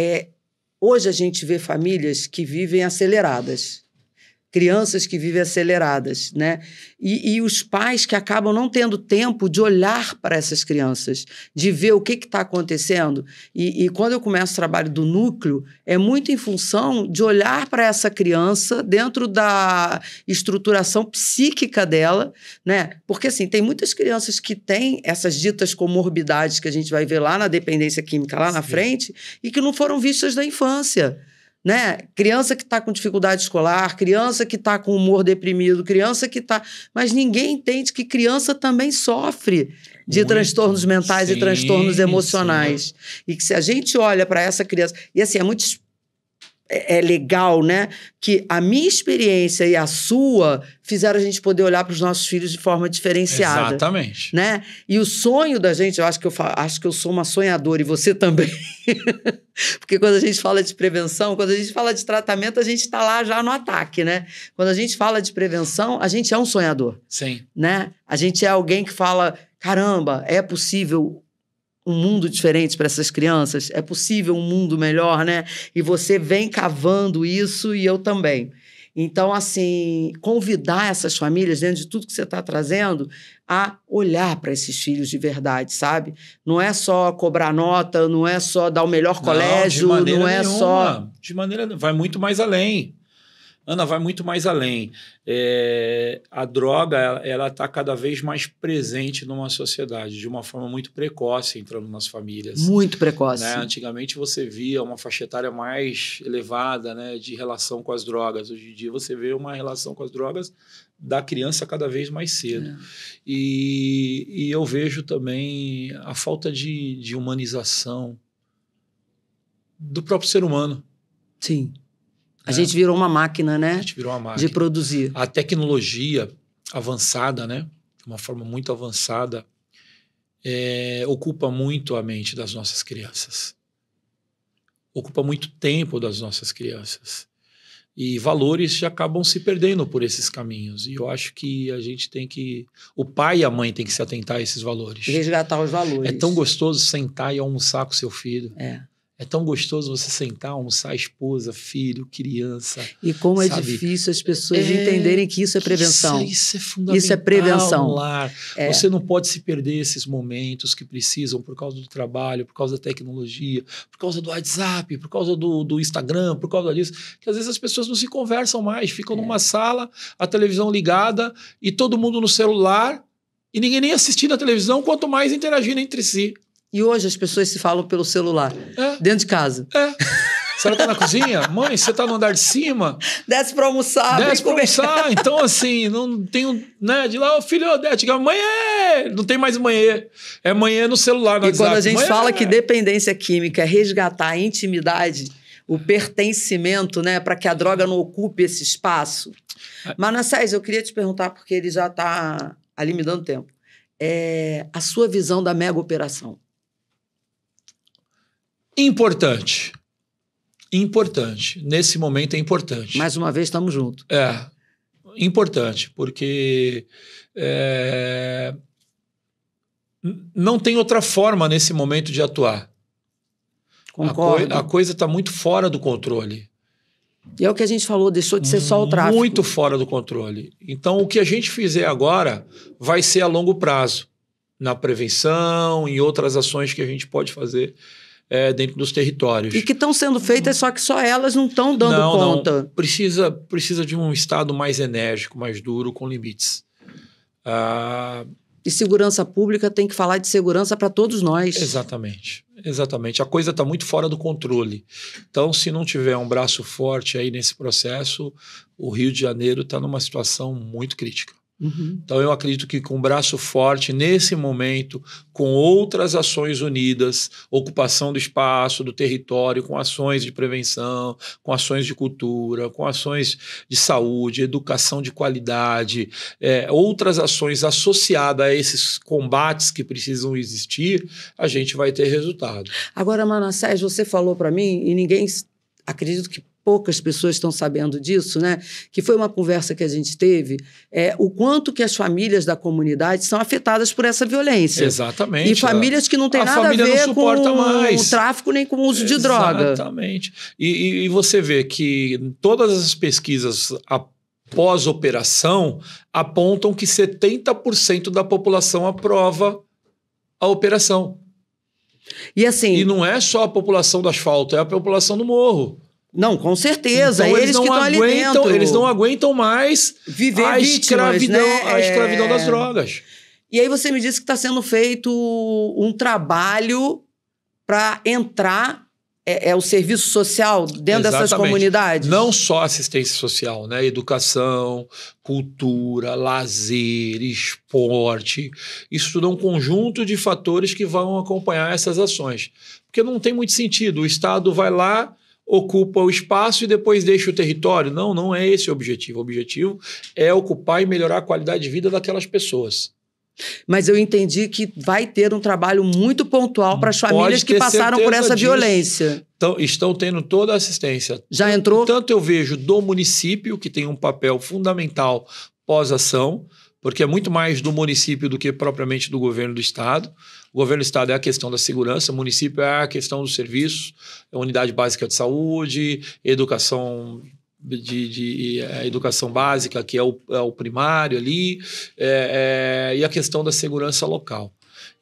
Speaker 1: hoje a gente vê famílias que vivem aceleradas. Crianças que vivem aceleradas, né? E os pais que acabam não tendo tempo de olhar para essas crianças, de ver o que está acontecendo. E quando eu começo o trabalho do núcleo, é muito em função de olhar para essa criança dentro da estruturação psíquica dela, né? Porque, assim, tem muitas crianças que têm essas ditas comorbidades que a gente vai ver lá na dependência química, lá na frente, e que não foram vistas da infância. né? Criança que está com dificuldade escolar, criança que está com humor deprimido, criança que está... Mas ninguém entende que criança também sofre de transtornos mentais e transtornos emocionais. E que se a gente olha para essa criança... E assim, é legal, né? Que a minha experiência e a sua fizeram a gente poder olhar para os nossos filhos de forma diferenciada.
Speaker 2: Exatamente.
Speaker 1: Né? E o sonho da gente, eu acho que eu sou uma sonhadora, e você também. Porque quando a gente fala de prevenção, quando a gente fala de tratamento, a gente está lá já no ataque, né? Quando a gente fala de prevenção, a gente é um sonhador.
Speaker 2: Sim.
Speaker 1: Né? A gente é alguém que fala, caramba, é possível um mundo diferente para essas crianças? É possível um mundo melhor, né? E você vem cavando isso e eu também. Então, assim, convidar essas famílias, dentro de tudo que você está trazendo, a olhar para esses filhos de verdade, sabe? Não é só cobrar nota, não é só dar o melhor colégio, não é só...
Speaker 2: De maneira... Vai muito mais além. Ana, vai muito mais além. A droga, ela está cada vez mais presente numa sociedade, de uma forma muito precoce, entrando nas famílias.
Speaker 1: Muito precoce.
Speaker 2: Né? Antigamente você via uma faixa etária mais elevada, né, de relação com as drogas. Hoje em dia você vê uma relação com as drogas da criança cada vez mais cedo. E eu vejo também a falta de humanização do próprio ser humano.
Speaker 1: Sim. A gente virou uma máquina, né?
Speaker 2: A gente virou uma máquina.
Speaker 1: De produzir.
Speaker 2: A tecnologia avançada, né? De uma forma muito avançada, ocupa muito a mente das nossas crianças. Ocupa muito tempo das nossas crianças. E valores já acabam se perdendo por esses caminhos. E eu acho que a gente tem que... O pai e a mãe têm que se atentar a esses valores.
Speaker 1: Resgatar os valores.
Speaker 2: É tão gostoso sentar e almoçar com seu filho.
Speaker 1: É
Speaker 2: tão gostoso você sentar, almoçar, esposa, filho, criança.
Speaker 1: E como é difícil as pessoas entenderem que isso é prevenção.
Speaker 2: Isso é fundamental.
Speaker 1: Isso é prevenção.
Speaker 2: Lar. Você não pode se perder esses momentos que precisam por causa do trabalho, por causa da tecnologia, por causa do WhatsApp, por causa do Instagram, por causa disso. Que às vezes as pessoas não se conversam mais, ficam numa sala, a televisão ligada e todo mundo no celular e ninguém nem assistindo a televisão, quanto mais interagindo entre si.
Speaker 1: E hoje as pessoas se falam pelo celular, dentro de casa.
Speaker 2: Se ela tá na cozinha, mãe, você tá no andar de cima?
Speaker 1: Desce para almoçar.
Speaker 2: Desce para almoçar. Então, assim, não tem, né, de lá, o filho, manhã, não tem mais manhã. É manhã no celular, no WhatsApp.
Speaker 1: E quando a gente fala que dependência química é resgatar a intimidade, o pertencimento, né, para que a droga não ocupe esse espaço. Manassés, eu queria te perguntar, porque ele já tá ali me dando tempo. A sua visão da mega operação.
Speaker 2: Importante. Nesse momento é importante.
Speaker 1: Mais uma vez, estamos juntos.
Speaker 2: Importante, porque não tem outra forma nesse momento de atuar.
Speaker 1: Concordo.
Speaker 2: A coisa está muito fora do controle.
Speaker 1: E é o que a gente falou, deixou de ser só o tráfico.
Speaker 2: Muito fora do controle. Então, o que a gente fizer agora vai ser a longo prazo, na prevenção, em outras ações que a gente pode fazer dentro dos territórios.
Speaker 1: E que estão sendo feitas, só que só elas não estão dando conta.
Speaker 2: Não. Precisa de um Estado mais enérgico, mais duro, com limites.
Speaker 1: E segurança pública tem que falar de segurança para todos nós.
Speaker 2: Exatamente. A coisa está muito fora do controle. Então, se não tiver um braço forte aí nesse processo, o Rio de Janeiro está numa situação muito crítica. Então, eu acredito que com o braço forte, nesse momento, com outras ações unidas, ocupação do espaço, do território, com ações de prevenção, com ações de cultura, com ações de saúde, educação de qualidade, outras ações associadas a esses combates que precisam existir, a gente vai ter resultado.
Speaker 1: Agora, Manassés, você falou para mim, e ninguém, acredito que poucas pessoas estão sabendo disso, né? Que foi uma conversa que a gente teve, o quanto que as famílias da comunidade são afetadas por essa violência.
Speaker 2: Exatamente.
Speaker 1: E famílias que não têm nada a ver com o tráfico nem com o uso de droga.
Speaker 2: Exatamente. E você vê que todas as pesquisas após operação apontam que 70% da população aprova a operação.
Speaker 1: E assim...
Speaker 2: E não é só a população do asfalto, é a população do morro.
Speaker 1: Não, com certeza.
Speaker 2: Então,
Speaker 1: eles que estão ali dentro.
Speaker 2: Eles não aguentam mais
Speaker 1: viver
Speaker 2: a escravidão das drogas.
Speaker 1: E aí você me disse que está sendo feito um trabalho para entrar é o serviço social dentro dessas comunidades?
Speaker 2: Não só assistência social, né? Educação, cultura, lazer, esporte. Isso tudo é um conjunto de fatores que vão acompanhar essas ações. Porque não tem muito sentido. O Estado vai lá, ocupa o espaço e depois deixa o território. Não, não é esse o objetivo. O objetivo é ocupar e melhorar a qualidade de vida daquelas pessoas.
Speaker 1: Mas eu entendi que vai ter um trabalho muito pontual para as famílias que passaram por essa violência.
Speaker 2: Então, estão tendo toda a assistência.
Speaker 1: Já entrou?
Speaker 2: Tanto eu vejo do município, que tem um papel fundamental pós-ação, porque é muito mais do município do que propriamente do governo do Estado. O governo do Estado é a questão da segurança, o município é a questão dos serviços, a unidade básica de saúde, educação educação básica, que é o primário ali, e a questão da segurança local.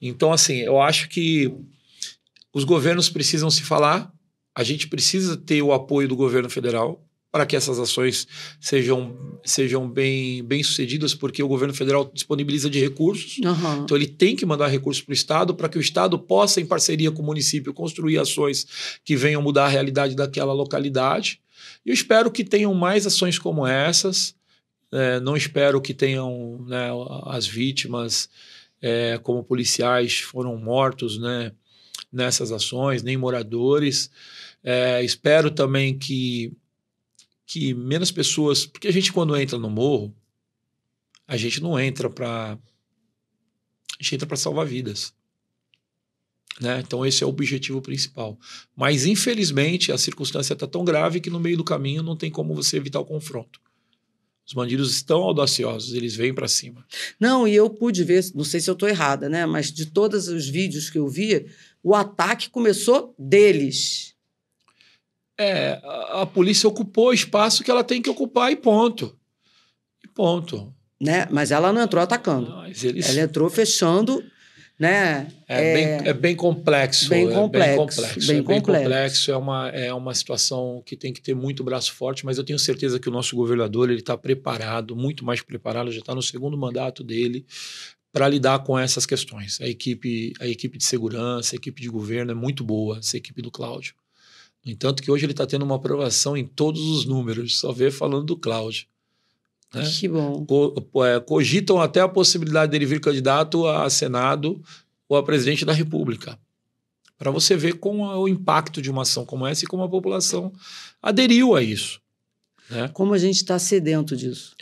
Speaker 2: Então, assim, eu acho que os governos precisam se falar, a gente precisa ter o apoio do governo federal para que essas ações sejam bem sucedidas, porque o governo federal disponibiliza de recursos, então ele tem que mandar recursos para o Estado para que o Estado possa, em parceria com o município, construir ações que venham mudar a realidade daquela localidade. Eu espero que tenham mais ações como essas, não espero que tenham, né, as vítimas como policiais foram mortos, né, nessas ações, nem moradores. Espero também que menos pessoas... Porque a gente, quando entra no morro, a gente não entra para... A gente entra para salvar vidas. Né? Então esse é o objetivo principal. Mas infelizmente a circunstância está tão grave que no meio do caminho não tem como você evitar o confronto. Os bandidos estão audaciosos, eles vêm para cima.
Speaker 1: Não, e eu pude ver, não sei se eu estou errada, né? Mas de todos os vídeos que eu vi, o ataque começou deles.
Speaker 2: A polícia ocupou o espaço que ela tem que ocupar e ponto. E ponto.
Speaker 1: Né? Mas ela não entrou atacando. Ela entrou fechando... Né?
Speaker 2: É bem complexo.
Speaker 1: Bem complexo.
Speaker 2: É uma situação que tem que ter muito braço forte, mas eu tenho certeza que o nosso governador está preparado, muito mais preparado, já está no segundo mandato dele, para lidar com essas questões. A equipe de segurança, a equipe de governo é muito boa, essa equipe do Cláudio. No entanto, que hoje ele está tendo uma aprovação em todos os números, só vê falando do Cláudio. Né?
Speaker 1: Que bom.
Speaker 2: Cogitam até a possibilidade dele vir candidato a Senado ou a presidente da República. Para você ver o impacto de uma ação como essa e como a população aderiu a isso. Né?
Speaker 1: Como a gente está sedento disso.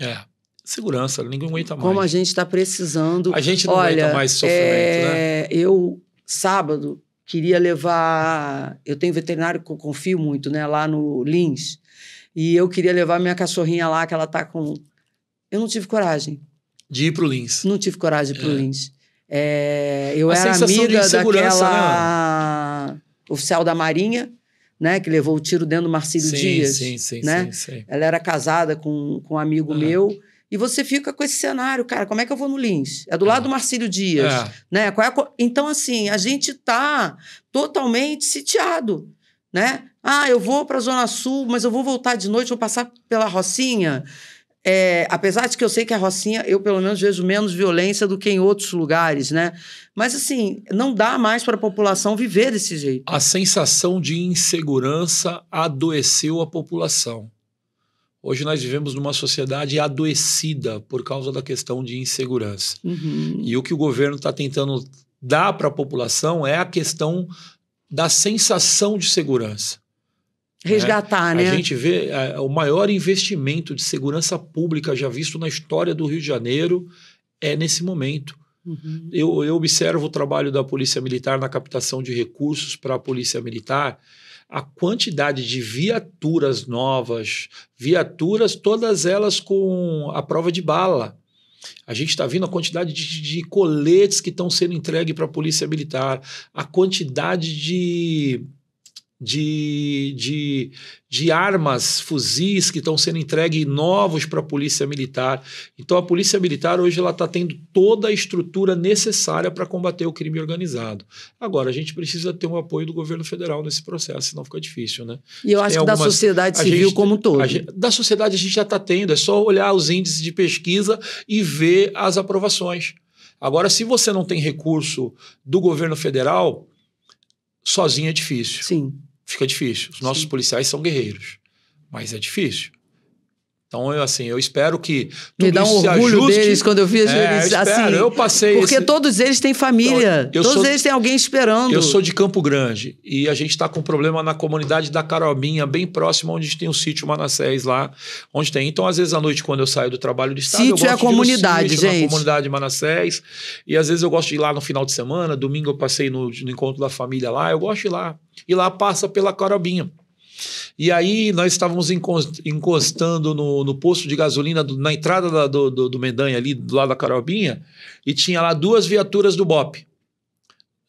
Speaker 2: Segurança, ninguém aguenta mais.
Speaker 1: Como a gente está precisando.
Speaker 2: A gente não aguenta mais sofrimento, né?
Speaker 1: Eu, sábado, queria levar... Eu tenho veterinário que eu confio muito, né? Lá no Lins. E eu queria levar minha cachorrinha lá, que ela está com... Eu não tive coragem.
Speaker 2: De ir para o Lins.
Speaker 1: Não tive coragem de ir para o Lins. Eu era amiga daquela oficial da Marinha, né, que levou o tiro dentro do Marcílio Dias. Sim. Ela era casada com um amigo meu. E você fica com esse cenário, cara, como é que eu vou no Lins? É do lado do Marcílio Dias. Né? Então, assim, a gente está totalmente sitiado. Né? Eu vou para a Zona Sul, mas eu vou voltar de noite, vou passar pela Rocinha. Apesar de que eu sei que a Rocinha, eu pelo menos vejo menos violência do que em outros lugares, né? Mas, assim, não dá mais para a população viver desse jeito.
Speaker 2: A sensação de insegurança adoeceu a população. Hoje nós vivemos numa sociedade adoecida por causa da questão de insegurança. E o que o governo está tentando dar para a população é a questão da sensação de segurança.
Speaker 1: Resgatar, né?
Speaker 2: A gente vê o maior investimento de segurança pública já visto na história do Rio de Janeiro nesse momento. Eu observo o trabalho da Polícia Militar na captação de recursos para a Polícia Militar, a quantidade de viaturas novas, todas elas com a prova de bala. A gente está vendo a quantidade de coletes que estão sendo entregues para a Polícia Militar, a quantidade de armas, fuzis que estão sendo entregues novos para a Polícia Militar. Então, a Polícia Militar hoje está tendo toda a estrutura necessária para combater o crime organizado. Agora, a gente precisa ter um apoio do governo federal nesse processo, senão fica difícil, né?
Speaker 1: E eu acho que da sociedade civil como um todo.
Speaker 2: Da sociedade a gente já está tendo, é só olhar os índices de pesquisa e ver as aprovações. Agora, se você não tem recurso do governo federal, sozinho é difícil.
Speaker 1: Sim.
Speaker 2: fica difícil. Os nossos policiais são guerreiros, mas é difícil. Então, eu espero que tudo
Speaker 1: me dá um
Speaker 2: isso
Speaker 1: orgulho deles quando eu vejo eles assim.
Speaker 2: Eu passei
Speaker 1: porque todos eles têm família. Todos eles têm alguém esperando.
Speaker 2: Eu sou de Campo Grande e a gente está com um problema na comunidade da Carobinha, bem próximo onde tem o sítio Manassés lá, onde tem. Então, às vezes, à noite, quando eu saio do trabalho do estado,
Speaker 1: sítio
Speaker 2: eu gosto
Speaker 1: é a comunidade,
Speaker 2: de ir no
Speaker 1: gente.
Speaker 2: na comunidade Manassés. E às vezes eu gosto de ir lá no final de semana. Domingo eu passei no encontro da família lá. Eu gosto de ir lá. E lá passa pela Carobinha. E aí nós estávamos encostando no posto de gasolina na entrada do Mendanha ali, do lado da Carobinha, e tinha lá 2 viaturas do BOPE.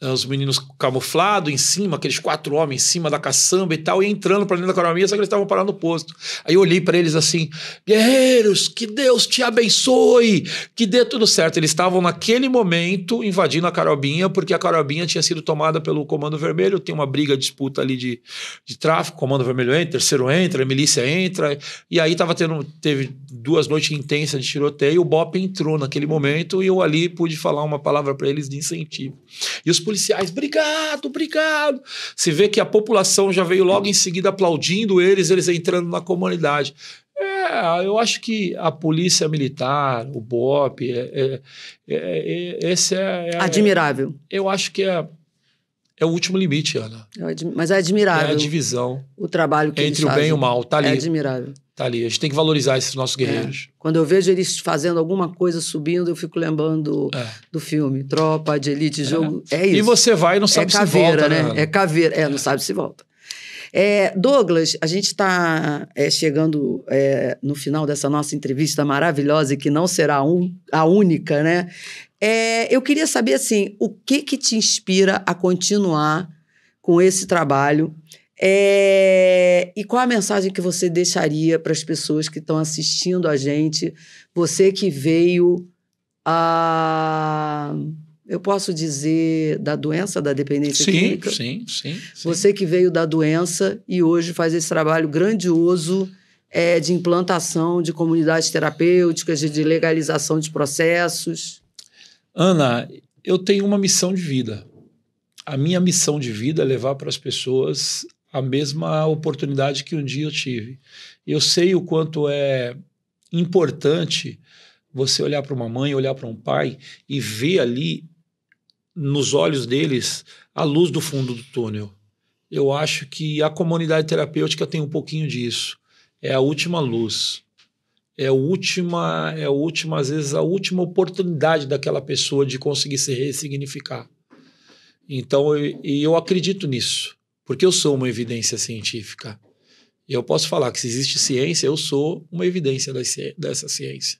Speaker 2: Os meninos camuflados em cima, aqueles 4 homens em cima da caçamba e tal, e entrando para dentro da Carobinha, só que eles estavam parando no posto. Aí eu olhei para eles assim: guerreiros, que Deus te abençoe, que dê tudo certo. Eles estavam naquele momento invadindo a Carobinha, porque a Carobinha tinha sido tomada pelo Comando Vermelho, tem uma briga, disputa ali de tráfico, Comando Vermelho entra, Terceiro entra, a milícia entra, e aí teve 2 noites intensas de tiroteio, o BOPE entrou naquele momento e eu ali pude falar uma palavra para eles de incentivo. E os policiais, obrigado, obrigado. Se vê que a população já veio logo em seguida aplaudindo eles entrando na comunidade. Eu acho que a polícia militar, o BOPE, esse é
Speaker 1: admirável.
Speaker 2: Eu acho que é o último limite, Ana.
Speaker 1: Mas é admirável.
Speaker 2: É a divisão.
Speaker 1: O trabalho que eles
Speaker 2: fazem. Entre o bem e o mal, tá ali.
Speaker 1: É admirável.
Speaker 2: Tá ali. A gente tem que valorizar esses nossos guerreiros.
Speaker 1: Quando eu vejo eles fazendo alguma coisa subindo, eu fico lembrando do filme Tropa de Elite, Jogo. É isso.
Speaker 2: E você vai e não sabe se volta, né?
Speaker 1: É caveira. Não sabe se volta. Douglas, a gente está chegando no final dessa nossa entrevista maravilhosa e que não será a única, né? Eu queria saber, assim, o que te inspira a continuar com esse trabalho? E qual a mensagem que você deixaria para as pessoas que estão assistindo a gente? Você que veio eu posso dizer da doença, da dependência química?
Speaker 2: Sim.
Speaker 1: Você que veio da doença e hoje faz esse trabalho grandioso de implantação de comunidades terapêuticas, de legalização de processos.
Speaker 2: Ana, eu tenho uma missão de vida. A minha missão de vida é levar para as pessoas a mesma oportunidade que um dia eu tive. Eu sei o quanto é importante você olhar para uma mãe, olhar para um pai e ver ali nos olhos deles a luz do fundo do túnel. Eu acho que a comunidade terapêutica tem um pouquinho disso. É a última luz. É às vezes, a última oportunidade daquela pessoa de conseguir se ressignificar. Então, eu acredito nisso, porque eu sou uma evidência científica. E eu posso falar que se existe ciência, eu sou uma evidência dessa ciência.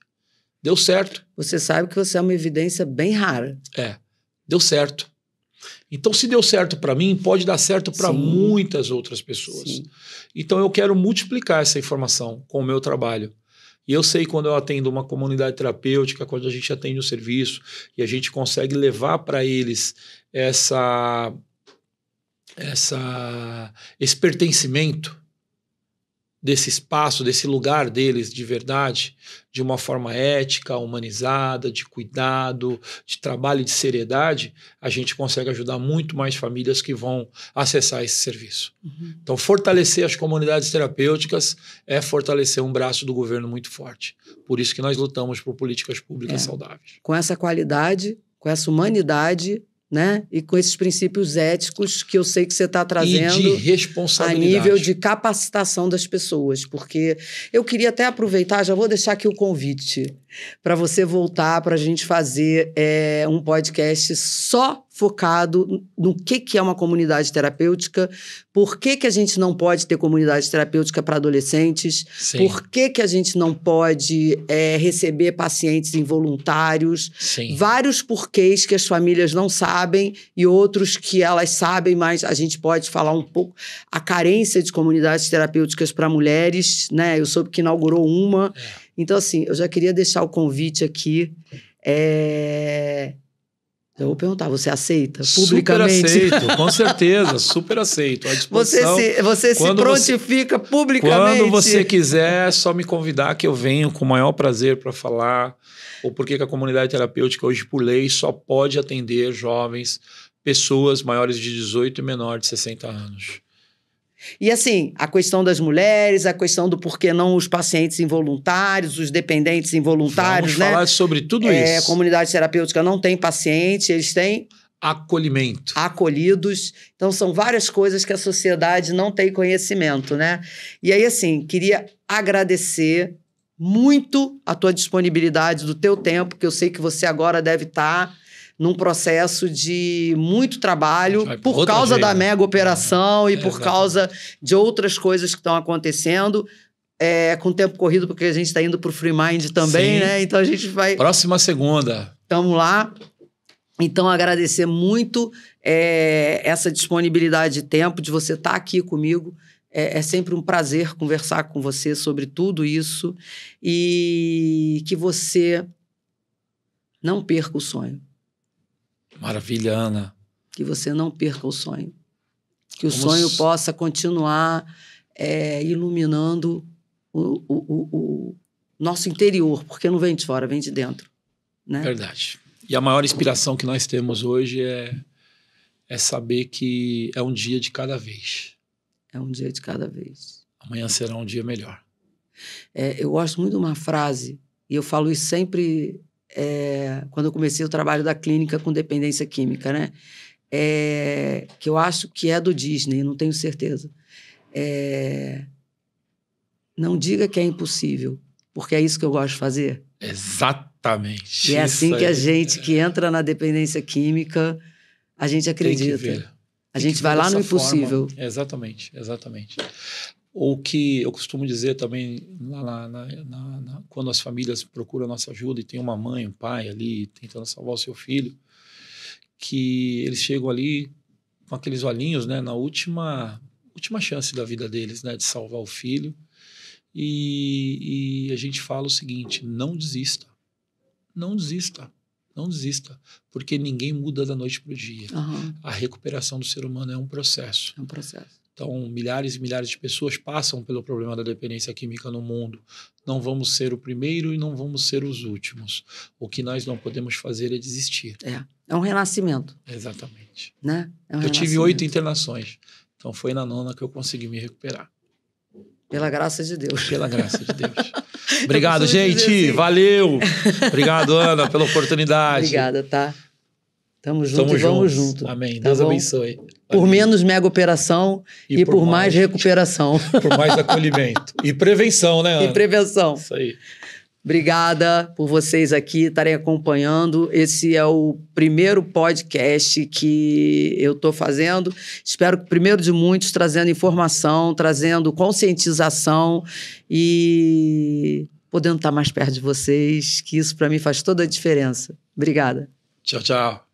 Speaker 2: Deu certo.
Speaker 1: Você sabe que você é uma evidência bem rara.
Speaker 2: Deu certo. Então, se deu certo para mim, pode dar certo para muitas outras pessoas.
Speaker 1: Sim.
Speaker 2: Então, eu quero multiplicar essa informação com o meu trabalho. E eu sei quando eu atendo uma comunidade terapêutica, quando a gente atende um serviço e a gente consegue levar para eles esse pertencimento desse espaço, desse lugar deles de verdade, de uma forma ética, humanizada, de cuidado, de trabalho e de seriedade, a gente consegue ajudar muito mais famílias que vão acessar esse serviço.
Speaker 1: Uhum.
Speaker 2: Então, fortalecer as comunidades terapêuticas é fortalecer um braço do governo muito forte. Por isso que nós lutamos por políticas públicas saudáveis.
Speaker 1: Com essa qualidade, com essa humanidade, né? E com esses princípios éticos que eu sei que você está trazendo.
Speaker 2: E de responsabilidade.
Speaker 1: A nível de capacitação das pessoas. Porque eu queria até aproveitar, já vou deixar aqui o convite para você voltar para a gente fazer um podcast só focado no que é uma comunidade terapêutica, por que a gente não pode ter comunidade terapêutica para adolescentes,
Speaker 2: Sim.
Speaker 1: por que a gente não pode receber pacientes involuntários,
Speaker 2: Sim.
Speaker 1: vários porquês que as famílias não sabem e outros que elas sabem, mas a gente pode falar um pouco a carência de comunidades terapêuticas para mulheres, né? Eu soube que inaugurou uma. Então, assim, eu já queria deixar o convite aqui. Eu vou perguntar, você aceita publicamente?
Speaker 2: Super aceito, com certeza, super aceito. À disposição.
Speaker 1: Você se prontifica publicamente?
Speaker 2: Quando você quiser, é só me convidar que eu venho com o maior prazer para falar o porquê que a comunidade terapêutica hoje, por lei, só pode atender jovens, pessoas maiores de 18 e menor de 60 anos.
Speaker 1: E assim, a questão das mulheres, a questão do porquê não os pacientes involuntários, os dependentes involuntários,
Speaker 2: Vamos falar sobre tudo isso.
Speaker 1: A comunidade terapêutica não tem paciente, eles têm
Speaker 2: acolhimento.
Speaker 1: Acolhidos. Então, são várias coisas que a sociedade não tem conhecimento, né? E aí, assim, queria agradecer muito a tua disponibilidade do teu tempo, que eu sei que você agora deve estar num processo de muito trabalho por causa da mega operação e por causa de outras coisas que estão acontecendo. Com o tempo corrido, porque a gente está indo para o Free Mind também, né? Então a gente vai...
Speaker 2: Próxima segunda.
Speaker 1: Estamos lá. Então, agradecer muito essa disponibilidade de tempo, de você estar aqui comigo. É sempre um prazer conversar com você sobre tudo isso e que você não perca o sonho.
Speaker 2: Maravilha, Ana.
Speaker 1: Que você não perca o sonho. Que o sonho possa continuar iluminando o nosso interior, porque não vem de fora, vem de dentro. Né?
Speaker 2: Verdade. E a maior inspiração que nós temos hoje é saber que é um dia de cada vez.
Speaker 1: É um dia de cada vez.
Speaker 2: Amanhã será um dia melhor.
Speaker 1: Eu gosto muito de uma frase, e eu falo isso sempre quando eu comecei o trabalho da clínica com dependência química, né? Que eu acho que é do Disney, não tenho certeza. Não diga que é impossível, porque é isso que eu gosto de fazer.
Speaker 2: Exatamente.
Speaker 1: E é assim que a gente que entra na dependência química, a gente acredita.
Speaker 2: Tem que ver.
Speaker 1: A gente vai lá no impossível.
Speaker 2: Exatamente, exatamente. O que eu costumo dizer também, quando as famílias procuram a nossa ajuda e tem uma mãe, um pai ali tentando salvar o seu filho, que eles chegam ali com aqueles olhinhos, né, na última chance da vida deles, né, de salvar o filho. E a gente fala o seguinte: não desista. Não desista. Não desista, porque ninguém muda da noite para o dia.
Speaker 1: Uhum.
Speaker 2: A recuperação do ser humano é um processo.
Speaker 1: É um processo.
Speaker 2: Então, milhares e milhares de pessoas passam pelo problema da dependência química no mundo. Não vamos ser o primeiro e não vamos ser os últimos. O que nós não podemos fazer é desistir.
Speaker 1: É um renascimento.
Speaker 2: Exatamente.
Speaker 1: Né?
Speaker 2: Eu tive 8 internações. Então, foi na 9ª que eu consegui me recuperar.
Speaker 1: Pela graça de Deus.
Speaker 2: Pela graça de Deus. Obrigado, gente. Assim. Valeu. Obrigado, Ana, pela oportunidade.
Speaker 1: Obrigada, tá? Tamo junto e vamos junto.
Speaker 2: Amém.
Speaker 1: Tá
Speaker 2: Deus
Speaker 1: bom?
Speaker 2: abençoe.
Speaker 1: Por
Speaker 2: Amém.
Speaker 1: menos mega operação e por mais recuperação.
Speaker 2: Por mais acolhimento. E prevenção, né, Ana?
Speaker 1: E prevenção.
Speaker 2: Isso aí.
Speaker 1: Obrigada por vocês aqui estarem acompanhando. Esse é o primeiro podcast que eu estou fazendo. Espero que o primeiro de muitos, trazendo informação, trazendo conscientização e podendo estar mais perto de vocês, que isso para mim faz toda a diferença. Obrigada.
Speaker 2: Tchau, tchau.